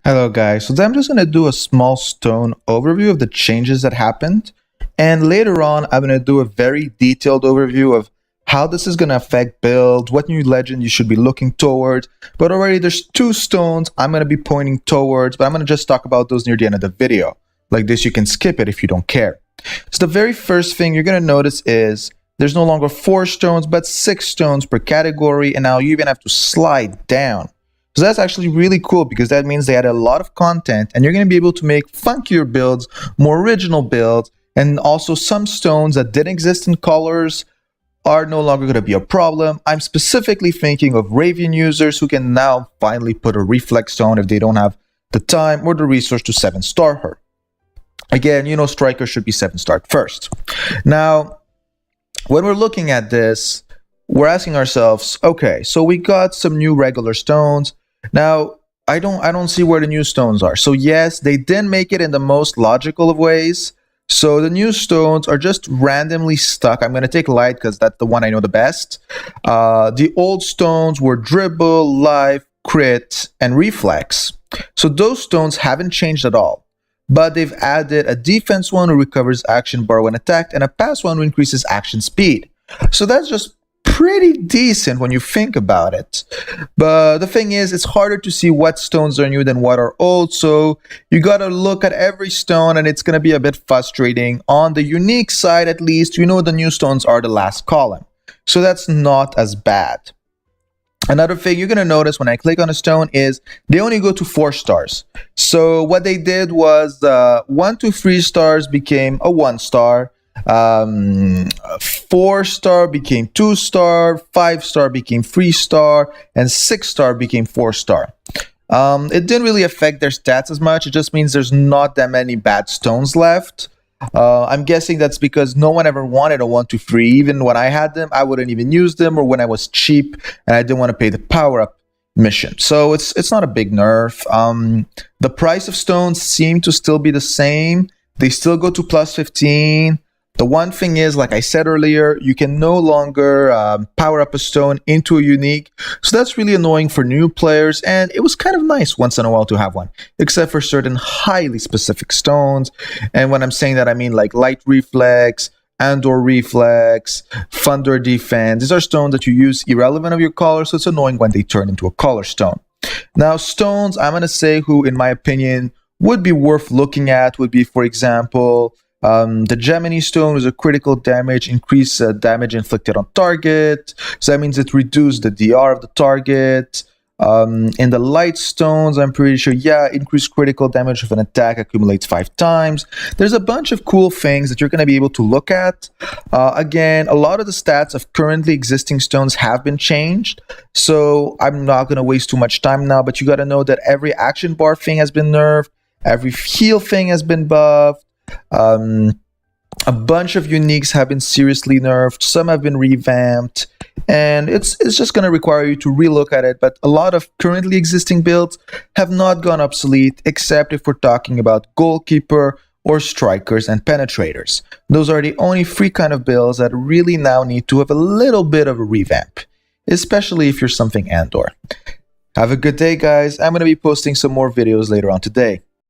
Hello guys, so I'm just going to do a small stone overview of the changes that happened, and later on I'm going to do a very detailed overview of how this is going to affect builds, what new legend you should be looking towards. But already there's two stones I'm going to be pointing towards, but I'm going to just talk about those near the end of the video. Like this, you can skip it if you don't care. So the very first thing you're going to notice is there's no longer 4 stones but 6 stones per category, and now you even have to slide down. So that's actually really cool because that means they had a lot of content and you're going to be able to make funkier builds, more original builds, and also some stones that didn't exist in colors are no longer going to be a problem. I'm specifically thinking of Raven users who can now finally put a reflex stone if they don't have the time or the resource to 7-star her. Again, you know, Striker should be 7-starred first. Now, when we're looking at this, we're asking ourselves, okay, so we got some new regular stones. Now, I don't see where the new stones are. So yes, they didn't make it in the most logical of ways. So the new stones are just randomly stuck. I'm going to take light because that's the one I know the best. The old stones were dribble, life, crit, and reflex. So those stones haven't changed at all. But they've added a defense one who recovers action bar when attacked and a pass one who increases action speed. So that's just pretty decent when you think about it. But the thing is, it's harder to see what stones are new than what are old, so you gotta look at every stone and it's gonna be a bit frustrating. On the unique side, at least, you know the new stones are the last column, so that's not as bad. Another thing you're gonna notice when I click on a stone is they only go to 4 stars. So what they did was 1 to 3 stars became a 1-star, 4-star became 2-star, 5-star became 3-star, and 6-star became 4-star. It didn't really affect their stats as much. It just means there's not that many bad stones left. I'm guessing that's because no one ever wanted a 1 to 3. Even when I had them, I wouldn't even use them, or when I was cheap and I didn't want to pay the power-up mission. So it's not a big nerf. The price of stones seem to still be the same. They still go to plus 15. The one thing is, like I said earlier, you can no longer power up a stone into a unique. So that's really annoying for new players, and it was kind of nice once in a while to have one, except for certain highly specific stones. And when I'm saying that, I mean like light reflex, Andor reflex, thunder defense. These are stones that you use irrelevant of your color, so it's annoying when they turn into a color stone. Now, stones, I'm going to say who, in my opinion, would be worth looking at would be, for example, the Gemini stone was a critical damage, increase damage inflicted on target. So that means it reduced the DR of the target. In the light stones, I'm pretty sure, yeah, increased critical damage of an attack accumulates 5 times. There's a bunch of cool things that you're going to be able to look at. Again, a lot of the stats of currently existing stones have been changed. So I'm not going to waste too much time now, but you got to know that every action bar thing has been nerfed. Every heal thing has been buffed. A bunch of uniques have been seriously nerfed, some have been revamped, and it's just going to require you to relook at it. But a lot of currently existing builds have not gone obsolete, except if we're talking about goalkeeper or strikers and penetrators. Those are the only 3 kind of builds that really now need to have a little bit of a revamp, especially if you're something Andor. Have a good day, guys. I'm going to be posting some more videos later on today.